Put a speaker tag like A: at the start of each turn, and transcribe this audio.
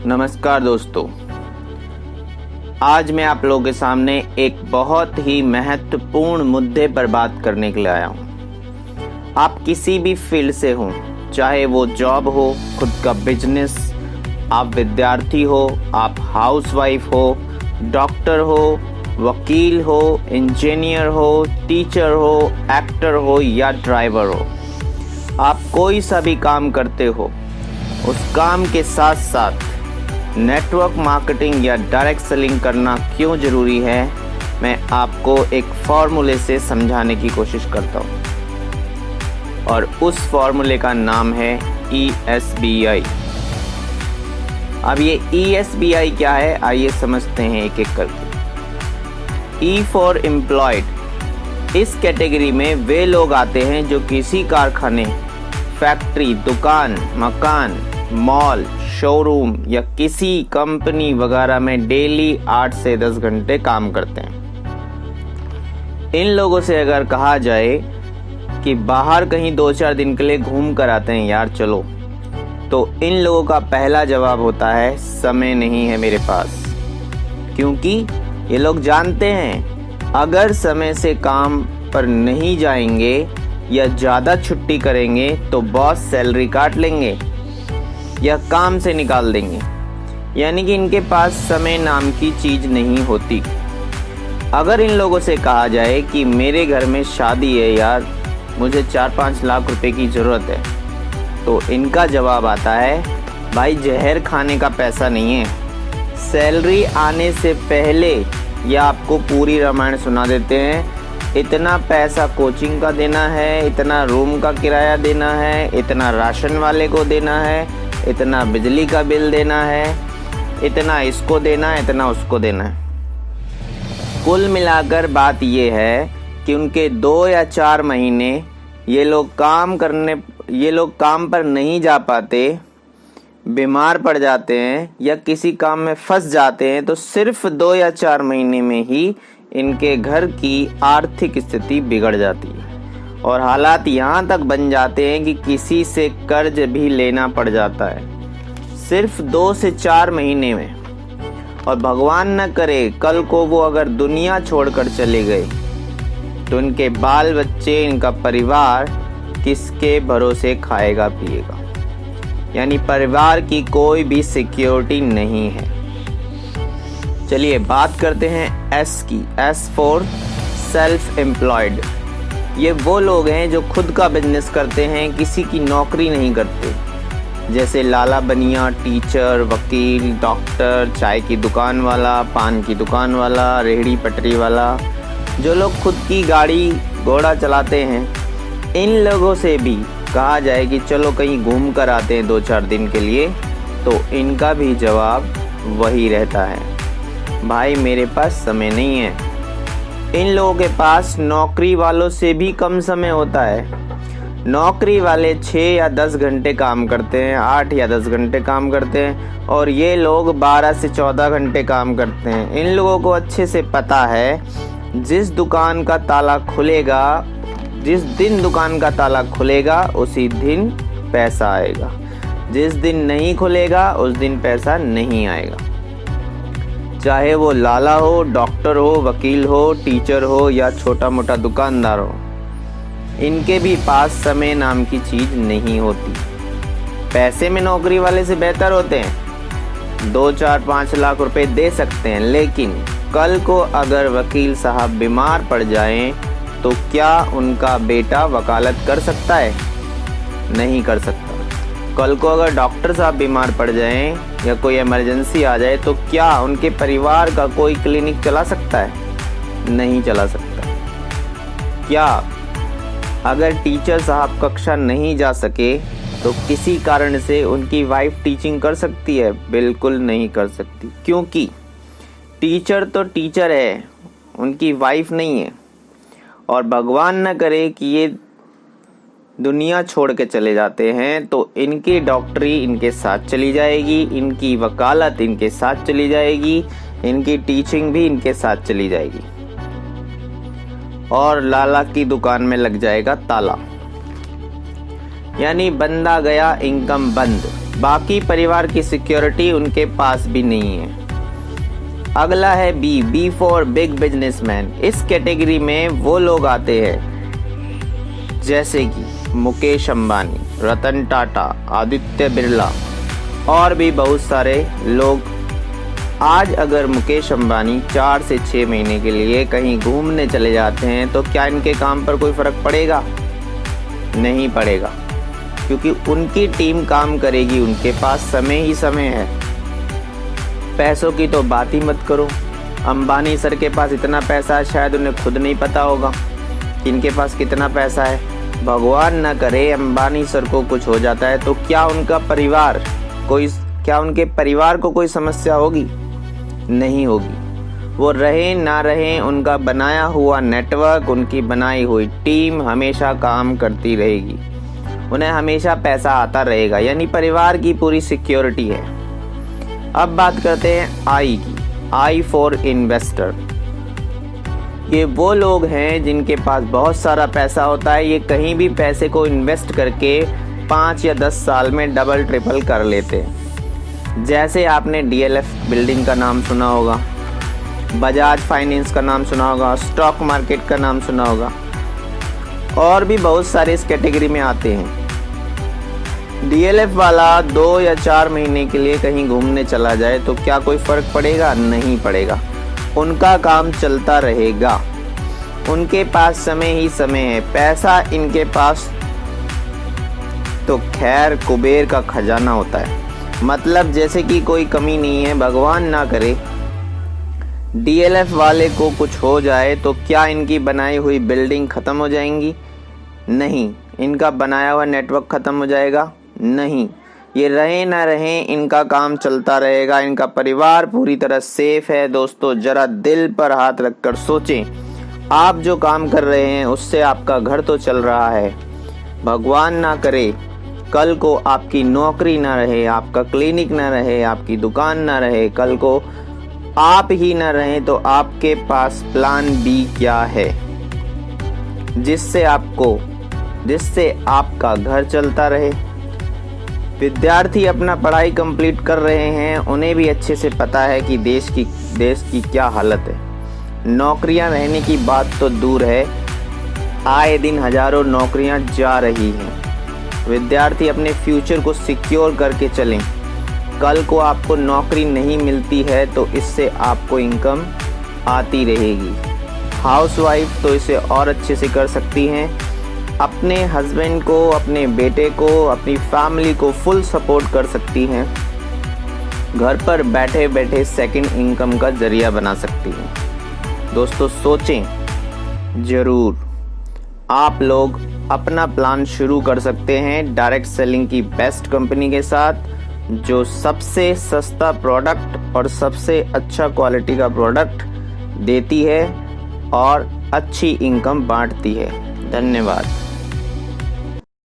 A: नमस्कार दोस्तों, आज मैं आप लोगों के सामने एक बहुत ही महत्वपूर्ण मुद्दे पर बात करने के लिए आया हूँ। आप किसी भी फील्ड से हो, चाहे वो जॉब हो, खुद का बिजनेस, आप विद्यार्थी हो, आप हाउसवाइफ हो, डॉक्टर हो, वकील हो, इंजीनियर हो, टीचर हो, एक्टर हो या ड्राइवर हो, आप कोई सा भी काम करते हो, उस काम के साथ साथ नेटवर्क मार्केटिंग या डायरेक्ट सेलिंग करना क्यों ज़रूरी है, मैं आपको एक फॉर्मूले से समझाने की कोशिश करता हूँ और उस फॉर्मूले का नाम है ESBI। अब ये ESBI क्या है, आइए समझते हैं एक एक करके। E फॉर एम्प्लॉयड, इस कैटेगरी में वे लोग आते हैं जो किसी कारखाने, फैक्ट्री, दुकान, मकान, मॉल, शोरूम या किसी कंपनी वगैरह में डेली 8 से 10 घंटे काम करते हैं। इन लोगों से अगर कहा जाए कि बाहर कहीं 2-4 दिन के लिए घूम कर आते हैं यार चलो, तो इन लोगों का पहला जवाब होता है समय नहीं है मेरे पास। क्योंकि ये लोग जानते हैं अगर समय से काम पर नहीं जाएंगे या ज़्यादा छुट्टी करेंगे तो बॉस सैलरी काट लेंगे या काम से निकाल देंगे। यानी कि इनके पास समय नाम की चीज़ नहीं होती। अगर इन लोगों से कहा जाए कि मेरे घर में शादी है यार, मुझे 4-5 लाख रुपए की ज़रूरत है, तो इनका जवाब आता है भाई जहर खाने का पैसा नहीं है। सैलरी आने से पहले या आपको पूरी रामायण सुना देते हैं, इतना पैसा कोचिंग का देना है, इतना रूम का किराया देना है, इतना राशन वाले को देना है, इतना बिजली का बिल देना है, इतना इसको देना है, इतना उसको देना है। कुल मिलाकर बात ये है कि उनके 2 या 4 महीने ये लोग काम पर नहीं जा पाते, बीमार पड़ जाते हैं या किसी काम में फंस जाते हैं, तो सिर्फ 2 या 4 महीने में ही इनके घर की आर्थिक स्थिति बिगड़ जाती है और हालात यहाँ तक बन जाते हैं कि किसी से कर्ज भी लेना पड़ जाता है, सिर्फ 2 से 4 महीने में। और भगवान न करे कल को वो अगर दुनिया छोड़कर चले गए तो इनके बाल बच्चे, इनका परिवार किसके भरोसे खाएगा पिएगा। यानी परिवार की कोई भी सिक्योरिटी नहीं है। चलिए बात करते हैं S की। S for self employed. ये वो लोग हैं जो खुद का बिजनेस करते हैं, किसी की नौकरी नहीं करते। जैसे लाला बनिया, टीचर, वकील, डॉक्टर, चाय की दुकान वाला, पान की दुकान वाला, रेहड़ी पटरी वाला, जो लोग खुद की गाड़ी घोड़ा चलाते हैं। इन लोगों से भी कहा जाए कि चलो कहीं घूम कर आते हैं 2-4 दिन के लिए, तो इनका भी जवाब वही रहता है, भाई मेरे पास समय नहीं है। इन लोगों के पास नौकरी वालों से भी कम समय होता है। नौकरी वाले 6 या 10 घंटे काम करते हैं, 8 या 10 घंटे काम करते हैं, और ये लोग 12 से 14 घंटे काम करते हैं। इन लोगों को अच्छे से पता है जिस दिन दुकान का ताला खुलेगा उसी दिन पैसा आएगा, जिस दिन नहीं खुलेगा उस दिन पैसा नहीं आएगा। चाहे वो लाला हो, डॉक्टर हो, वकील हो, टीचर हो या छोटा मोटा दुकानदार हो, इनके भी पास समय नाम की चीज़ नहीं होती। पैसे में नौकरी वाले से बेहतर होते हैं, 2-4-5 लाख रुपए दे सकते हैं, लेकिन कल को अगर वकील साहब बीमार पड़ जाएं तो क्या उनका बेटा वकालत कर सकता है? नहीं कर सकता। कल को अगर डॉक्टर साहब बीमार पड़ जाएं या कोई इमरजेंसी आ जाए तो क्या उनके परिवार का कोई क्लिनिक चला सकता है? नहीं चला सकता। क्या अगर टीचर साहब कक्षा नहीं जा सके तो किसी कारण से उनकी वाइफ टीचिंग कर सकती है? बिल्कुल नहीं कर सकती, क्योंकि टीचर तो टीचर है, उनकी वाइफ नहीं है। और भगवान न करे कि ये दुनिया छोड़ के चले जाते हैं तो इनकी डॉक्टरी इनके साथ चली जाएगी, इनकी वकालत इनके साथ चली जाएगी, इनकी टीचिंग भी इनके साथ चली जाएगी, और लाला की दुकान में लग जाएगा ताला। यानी बंदा गया, इनकम बंद। बाकी परिवार की सिक्योरिटी उनके पास भी नहीं है। अगला है बी फॉर बिग बिजनेसमैन। इस कैटेगरी में वो लोग आते हैं जैसे कि मुकेश अंबानी, रतन टाटा, आदित्य बिरला और भी बहुत सारे लोग। आज अगर मुकेश अंबानी 4 से 6 महीने के लिए कहीं घूमने चले जाते हैं तो क्या इनके काम पर कोई फर्क पड़ेगा? नहीं पड़ेगा, क्योंकि उनकी टीम काम करेगी, उनके पास समय ही समय है। पैसों की तो बात ही मत करो। अंबानी सर के पास इतना पैसा है, शायद उन्हें खुद नहीं पता होगा कि इनके पास कितना पैसा है। भगवान ना करे अंबानी सर को कुछ हो जाता है तो क्या उनके परिवार को कोई समस्या होगी? नहीं होगी। वो रहे ना रहे, उनका बनाया हुआ नेटवर्क, उनकी बनाई हुई टीम हमेशा काम करती रहेगी, उन्हें हमेशा पैसा आता रहेगा, यानी परिवार की पूरी सिक्योरिटी है। अब बात करते हैं आई की। I for investor. ये वो लोग हैं जिनके पास बहुत सारा पैसा होता है। ये कहीं भी पैसे को इन्वेस्ट करके 5 या 10 साल में डबल ट्रिपल कर लेते हैं। जैसे आपने DLF बिल्डिंग का नाम सुना होगा, बजाज फाइनेंस का नाम सुना होगा, स्टॉक मार्केट का नाम सुना होगा, और भी बहुत सारे इस कैटेगरी में आते हैं। DLF वाला 2 या 4 महीने के लिए कहीं घूमने चला जाए तो क्या कोई फर्क पड़ेगा? नहीं पड़ेगा। उनका काम चलता रहेगा, उनके पास समय ही समय है। पैसा इनके पास तो खैर कुबेर का खजाना होता है, मतलब जैसे कि कोई कमी नहीं है। भगवान ना करे DLF वाले को कुछ हो जाए तो क्या इनकी बनाई हुई बिल्डिंग खत्म हो जाएंगी? नहीं। इनका बनाया हुआ नेटवर्क खत्म हो जाएगा? नहीं। ये रहे ना रहे, इनका काम चलता रहेगा, इनका परिवार पूरी तरह सेफ है। दोस्तों, जरा दिल पर हाथ रखकर सोचें, आप जो काम कर रहे हैं उससे आपका घर तो चल रहा है। भगवान ना करे कल को आपकी नौकरी ना रहे, आपका क्लिनिक ना रहे, आपकी दुकान ना रहे, कल को आप ही ना रहे तो आपके पास प्लान बी क्या है, जिससे आपका घर चलता रहे। विद्यार्थी अपना पढ़ाई कंप्लीट कर रहे हैं, उन्हें भी अच्छे से पता है कि देश की क्या हालत है। नौकरियां रहने की बात तो दूर है, आए दिन हजारों नौकरियां जा रही हैं। विद्यार्थी अपने फ्यूचर को सिक्योर करके चलें। कल को आपको नौकरी नहीं मिलती है तो इससे आपको इनकम आती रहेगी। हाउसवाइफ तो इसे और अच्छे से कर सकती हैं। अपने हस्बैंड को, अपने बेटे को, अपनी फैमिली को फुल सपोर्ट कर सकती हैं। घर पर बैठे बैठे सेकंड इनकम का जरिया बना सकती हैं। दोस्तों, सोचें ज़रूर। आप लोग अपना प्लान शुरू कर सकते हैं डायरेक्ट सेलिंग की बेस्ट कंपनी के साथ, जो सबसे सस्ता प्रोडक्ट और सबसे अच्छा क्वालिटी का प्रोडक्ट देती है और अच्छी इनकम बांटती है। धन्यवाद।